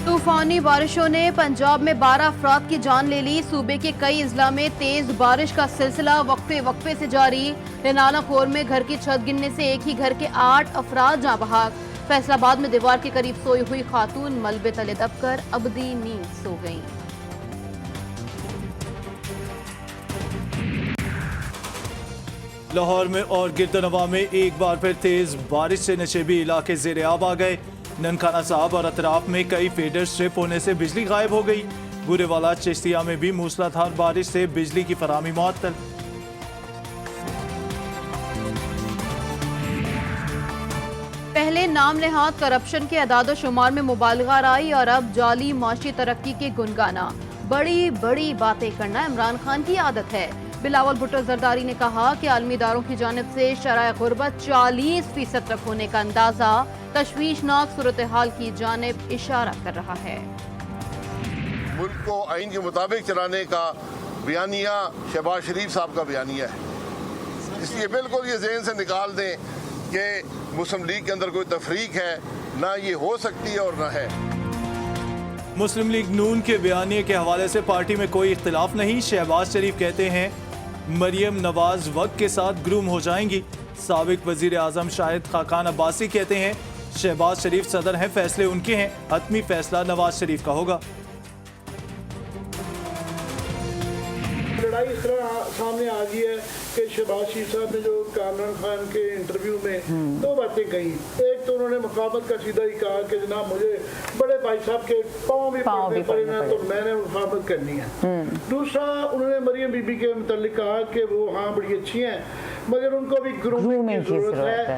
तूफानी बारिशों ने पंजाब में 12 अफराद की जान ले ली। सूबे के कई इजला में तेज बारिश का सिलसिला वक्फे से जारी। रेनाना खोर में घर की छत गिरने से एक ही घर के 8 अफराद जाँ बहक। फैसलाबाद में दीवार के करीब सोई हुई खातून मलबे तले दबकर अबदी नींद सो गईं। लाहौर में और गिरदनवा में एक बार फिर तेज बारिश से नशेबी इलाके ज़ेरे आब आ गए। ननकाना साहब और अतराफ में कई फीडर स्ट्रिप होने से बिजली गायब हो गई। बुरेवाला चिश्तिया में भी मूसलाधार बारिश से बिजली की फराहमी मुअत्तल। पहले नाम नेहाद करप्शन के अदाद शुमार में मुबालगा आई और अब जाली माशी तरक्की के गुनगाना। बड़ी बड़ी बातें करना इमरान खान की आदत है। बिलावल भुट्टो जरदारी ने कहा कि आलमी इदारों की जानिब से शराय गुर्बत 40% तक होने का अंदाजा तशवीशनाक सूरत हाल की जानिब इशारा कर रहा है। मुल्क को आइन के मुताबिक चलाने का बयानिया शहबाज शरीफ साहब का बयानिया है, इसलिए बिल्कुल ये जहन से निकाल दें कि मुस्लिम लीग के अंदर कोई तफरीक है, ना ये हो सकती है और ना है। मुस्लिम लीग नून के बयानिए के हवाले से पार्टी में कोई इख्तिलाफ नहीं। शहबाज शरीफ कहते हैं मरियम नवाज वक्त के साथ ग्रूम हो जाएंगी। साबिक वजीर आजम शाहिद खाकान अब्बासी कहते हैं शहबाज शरीफ सदर हैं, फैसले उनके हैं, हतमी फैसला नवाज शरीफ का होगा। लड़ाई इस तरह सामने आ गई है कि शहबाज शरीफ साहब ने जो इमरान खान के इंटरव्यू में 2 बातें कही। एक तो उन्होंने मुखामत का सीधा ही कहा कि जनाब मुझे बड़े भाई साहब के पाँव भी पड़े ना तो मैंने मुखामत करनी है। दूसरा उन्होंने मरियम बीबी के मुतालिक कहा कि वो हाँ बड़ी अच्छी हैं मगर उनको भी ग्रूमिंग की जरूरत है।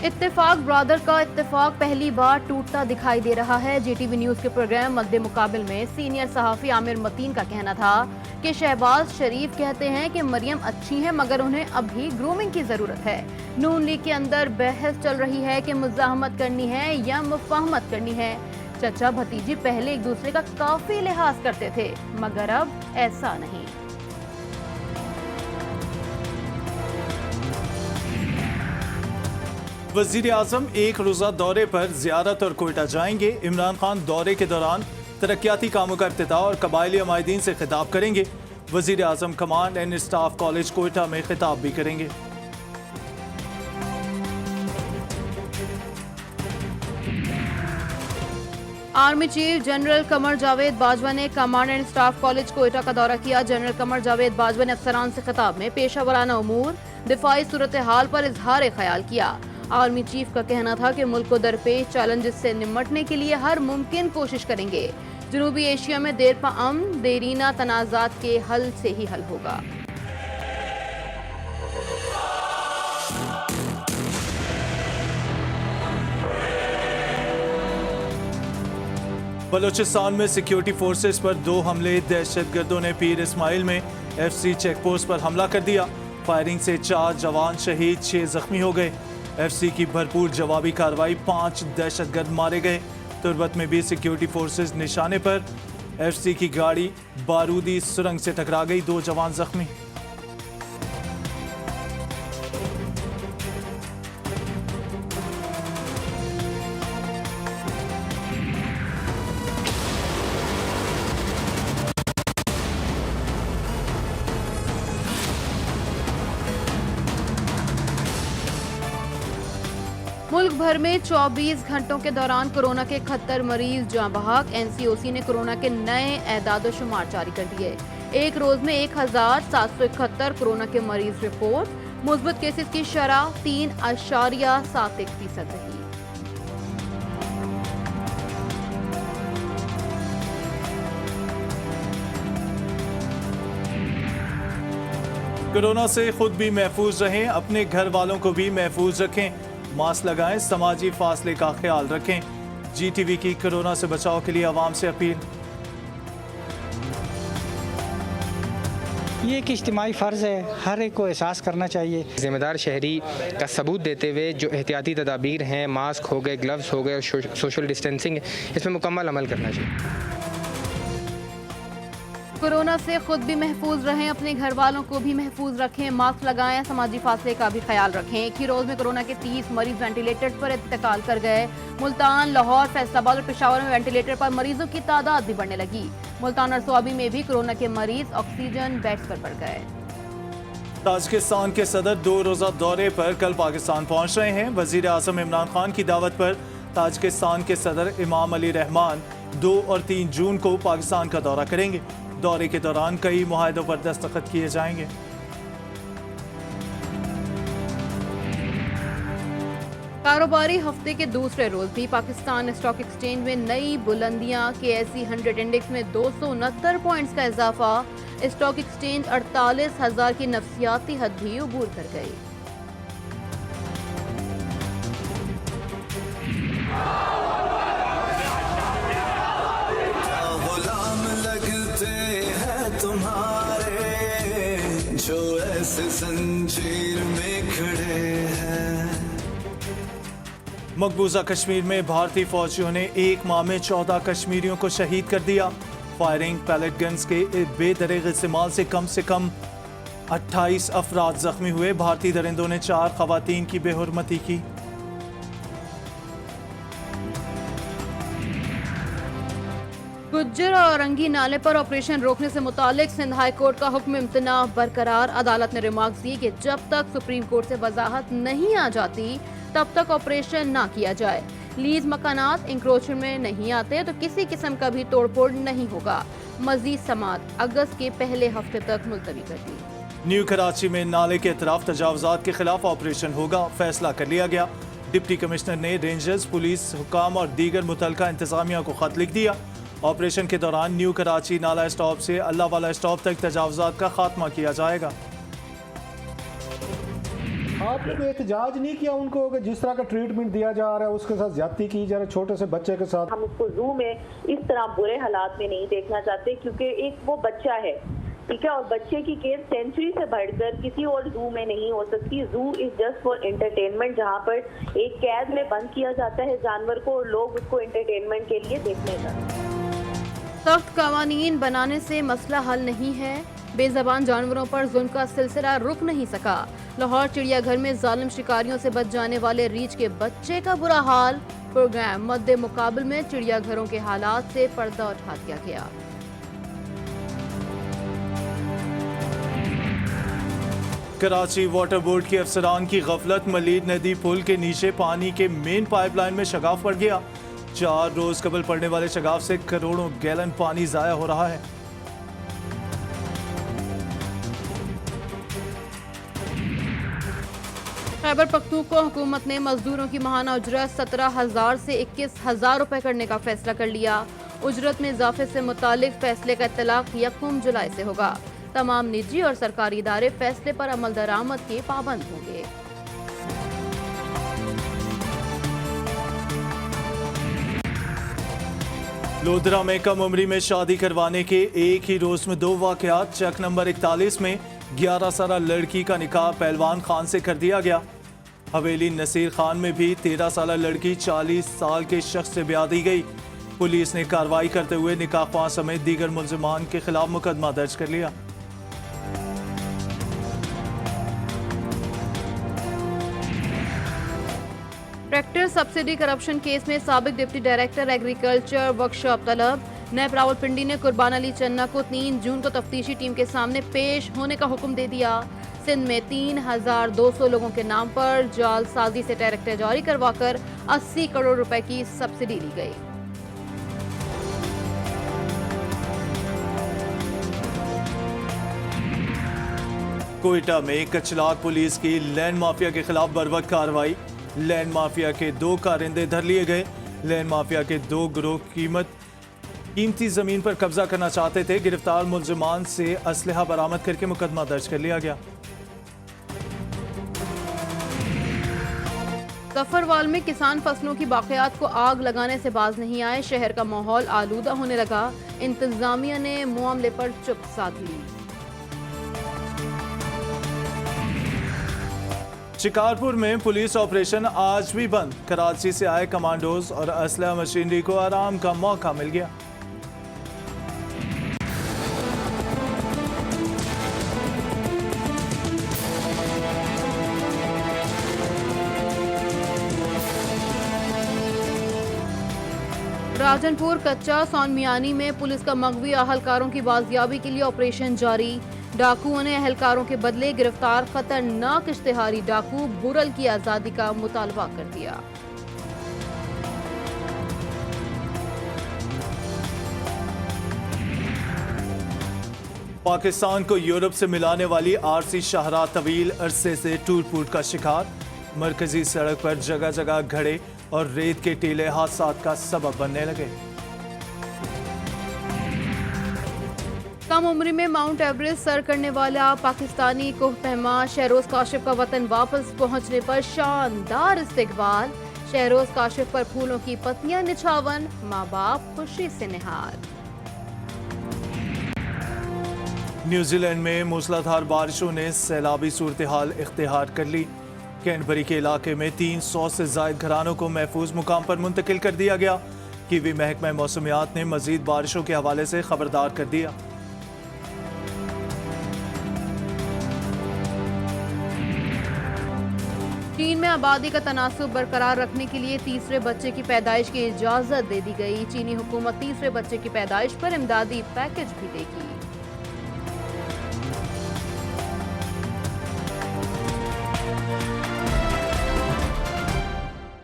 इत्तेफाक ब्रादर का इत्तेफाक पहली बार टूटता दिखाई दे रहा है। जीटीवी न्यूज के प्रोग्राम मद्दे मुकाबिल में सीनियर सहाफी आमिर मतीन का कहना था कि शहबाज शरीफ कहते हैं कि मरियम अच्छी हैं मगर उन्हें अभी ग्रूमिंग की जरूरत है। नून लीग के अंदर बहस चल रही है कि मुज़ाहमत करनी है या मुफाहमत करनी है। चचा भतीजी पहले एक दूसरे का काफी लिहाज करते थे मगर अब ऐसा नहीं। वजीर आजम एक रोजा दौरे पर जियारत और कोयटा जाएंगे। इमरान खान दौरे के दौरान तरक्याती कामों का इफ्तिताह और कबायली अमायदीन से खिताब करेंगे। वजीर आजम command and staff college Quetta में खिताब भी करेंगे। Army chief general Qamar Javed Bajwa ने command and staff college Quetta का दौरा किया। जनरल कमर जावेद बाजवा ने अफसरान से खिताब में पेशा वराना उमूर, दिफाई सूरत हाल पर इजहार ख्याल किया। आर्मी चीफ का कहना था कि मुल्क को दरपेश चैलेंजेस से निपटने के लिए हर मुमकिन कोशिश करेंगे। जनूबी एशिया में देर पा अमन देरीना तनाज़ात के हल से ही हल होगा। बलोचिस्तान में सिक्योरिटी फोर्सेस पर 2 हमले। दहशतगर्दों ने पीर इस्माइल में FC चेक पोस्ट पर हमला कर दिया। फायरिंग से 4 जवान शहीद, 6 जख्मी हो गए। FC की भरपूर जवाबी कार्रवाई, 5 दहशतगर्द मारे गए। तुर्बत में भी सिक्योरिटी फोर्सेस निशाने पर। FC की गाड़ी बारूदी सुरंग से टकरा गई, 2 जवान जख्मी। मुल्क भर में 24 घंटों के दौरान कोरोना के 71 मरीज जाँ बहक। NCOC ने कोरोना के नए एदाद शुमार जारी कर दिए। एक रोज में 1771 कोरोना के मरीज रिपोर्ट। मुस्बत केसेस की शरह 3.71% रही। कोरोना से खुद भी महफूज रहें, अपने घर वालों को भी महफूज रखें। मास्क लगाएं, समाजी फासले का ख्याल रखें। GTV की कोरोना से बचाव के लिए आवाम से अपील। ये एक इज्तिमाई फ़र्ज़ है, हर एक को एहसास करना चाहिए। ज़िम्मेदार शहरी का सबूत देते हुए जो एहतियाती तदाबीर हैं, मास्क हो गए, ग्लव्स हो गए और सोशल डिस्टेंसिंग, इसमें मुकम्मल अमल करना चाहिए। कोरोना से खुद भी महफूज रहें, अपने घर वालों को भी महफूज रखें, मास्क लगाएं, समाजी फासले का भी ख्याल रखें। खीरोज में कोरोना के 30 मरीज वेंटिलेटर पर इंतकाल कर गए। मुल्तान, लाहौर, फैसलाबाद और पेशावर में वेंटिलेटर पर मरीजों की तादाद भी बढ़ने लगी। मुल्तान और स्वाबी में भी कोरोना के मरीज ऑक्सीजन बेड्स पर बढ़ गए। ताजिकिस्तान के सदर 2 रोज़ा दौरे पर कल पाकिस्तान पहुंच रहे हैं। वजीर आज़म इमरान खान की दावत पर ताजिकिस्तान के सदर इमाम अली रहमान 2 और 3 जून को पाकिस्तान का दौरा करेंगे। दौरे के दौरान कई मुआहदों पर दस्तखत किए जाएंगे। कारोबारी हफ्ते के दूसरे रोज भी पाकिस्तान स्टॉक एक्सचेंज में नई बुलंदियां। KSE 100 इंडेक्स में 269 पॉइंट्स का इजाफा। स्टॉक एक्सचेंज 48,000 की नफसियाती हद भी उबूर कर गई। गुलाम लगते हैं तुम्हारे जो ऐसे जंजीर में खड़े हैं। मकबूजा कश्मीर में भारतीय फौजियों ने 1 माह में 14 कश्मीरियों को शहीद कर दिया। फायरिंग, पैलेट गन्स के बेदरेग इस्तेमाल से कम 28 अफराद जख्मी हुए। भारतीय दरिंदों ने 4 खवातीन की बेहुरमती की। गुज्जर और औरंगी नाले पर ऑपरेशन रोकने से मुतालिक सिंध हाई कोर्ट का हुक्म इम्तना बरकरार। अदालत ने रिमार्क्स दिए कि जब तक सुप्रीम कोर्ट से वजाहत नहीं आ जाती तब तक ऑपरेशन ना किया जाए। लीज मकानात इंक्रोचमेंट में नहीं आते तो किसी किस्म का भी तोड़फोड़ नहीं होगा। मजीद समात अगस्त के पहले हफ्ते तक मुलतवी कर दी। न्यू कराची में नाले के अतराफ तजावजात के खिलाफ ऑपरेशन होगा, फैसला कर लिया गया। डिप्टी कमिश्नर ने रेंजर्स, पुलिस हुकाम और दीगर मुतलका इंतजामिया को खत लिख दिया। ऑपरेशन के दौरान न्यू कराची नाला स्टॉप से अल्लाह वाला स्टॉप तक तजावजात का खात्मा किया जाएगा। आपने कोई एहतजाज नहीं किया उनको कि जिस तरह का ट्रीटमेंट दिया जा रहा है उसके साथ ज्यादती की जा रही है छोटे से बच्चे के साथ? हम उसको जू में इस तरह बुरे हालात में नहीं देखना चाहते क्योंकि एक वो बच्चा है, ठीक है, और बच्चे की केयर सेंचुरी से बढ़कर किसी और जू में नहीं हो सकती। जू इज जस्ट फॉर एंटरटेनमेंट, जहाँ पर एक कैद में बंद किया जाता है जानवर को और लोग उसको एंटरटेनमेंट के लिए देखने जाते हैं। सख्त कवानीन बनाने से मसला हल नहीं है। बेज़बान जानवरों पर जुल्म का सिलसिला रुक नहीं सका। लाहौर चिड़ियाघर में जालिम शिकारियों से बच जाने वाले रीछ के बच्चे का बुरा हाल। प्रोग्राम मद्दे मुकाबल में चिड़ियाघरों के हालात से पर्दा उठा दिया गया। कराची वाटर बोर्ड के अफसरान की गफलत, मलीद नदी पुल के नीचे पानी के मेन पाइपलाइन में शगाफ पड़ गया। 4 रोज कबल पड़ने वाले शगाफ से करोड़ों गैलन पानी जाया हो रहा है। खैबर पख्तूनख्वा हुकूमत ने मजदूरों की माहाना उजरत 17,000 से 21,000 रुपए करने का फैसला कर लिया। उजरत में इजाफे से मुतालिक फैसले का इत्तलाक 1 जुलाई से होगा। तमाम निजी और सरकारी इदारे फैसले पर अमल दरामद के पाबंद होंगे। लोधरा में कम उम्री में शादी करवाने के एक ही रोज में 2 वाकयात। चक नंबर 41 में 11 साल लड़की का निकाह पहलवान खान से कर दिया गया। हवेली नसीर खान में भी 13 साल लड़की 40 साल के शख्स से ब्याह दी गई। पुलिस ने कार्रवाई करते हुए निकाह ख्वां समेत दीगर मुल्जिमान के खिलाफ मुकदमा दर्ज कर लिया। ट्रैक्टर सब्सिडी करप्शन केस में साबिक डिप्टी डायरेक्टर एग्रीकल्चर वर्कशॉप तलब। नैब रावलपिंडी ने कुर्बान अली चन्ना को 3 जून को तफ्तीशी टीम के सामने पेश होने का हुक्म दे दिया। सिंध में 3,200 लोगों के नाम पर जालसाजी से ट्रैक्टर जारी करवाकर 80 करोड़ रुपए की सब्सिडी ली गई। कोयटा में कचलाक पुलिस की लैंड माफिया के खिलाफ बर्वक्त कार्रवाई। लैंड माफिया के 2 कारिंदे धर लिए गए। लैंड माफिया के 2 गिरोह कीमती जमीन पर कब्जा करना चाहते थे। गिरफ्तार मुल्जिमान से असलहा बरामद करके मुकदमा दर्ज कर लिया गया। जफरवाल में किसान फसलों की बाक़ियात को आग लगाने से बाज नहीं आए। शहर का माहौल आलूदा होने लगा। इंतजामिया ने मामले पर चुप साध ली। शिकारपुर में पुलिस ऑपरेशन आज भी बंद। कराची से आए कमांडोज और असलहा मशीनरी को आराम का मौका मिल गया। राजनपुर कच्चा सौनमियानी में पुलिस का मगवी अहलकारों की बाजियाबी के लिए ऑपरेशन जारी। डाकुओं ने अहलकारों के बदले गिरफ्तार खतरनाक इश्तिहारी डाकू बुरल की आजादी का मुतालबा कर दिया। पाकिस्तान को यूरोप से मिलाने वाली आरसी शाहराह तवील अरसे से टूट फूट का शिकार। मरकजी सड़क पर जगह जगह घड़े और रेत के टीले हादसात का सबब बनने लगे। कम उम्र में माउंट एवरेस्ट सर करने वाला पाकिस्तानी कोहपहमा शहरोज काशिफ का वतन वापस पहुंचने पर शानदार इस्तकबाल। शहरोज काशिफ पर फूलों की पत्तियां निछावन, माँ बाप खुशी से निहार। न्यूजीलैंड में मूसलाधार बारिशों ने सैलाबी सूरत हाल इख्तियार कर ली। कैनबरी के इलाके में 300 से जायद घरानों को महफूज मुकाम पर मुंतकिल कर दिया गया। कीवी महकमा मौसमियात ने मजीद बारिशों के हवाले से खबरदार कर दिया। चीन में आबादी का तनासुब बरकरार रखने के लिए तीसरे बच्चे की पैदाइश की इजाजत दे दी गई। चीनी हुकूमत तीसरे बच्चे की पैदाइश पर इमदादी पैकेज भी देगी।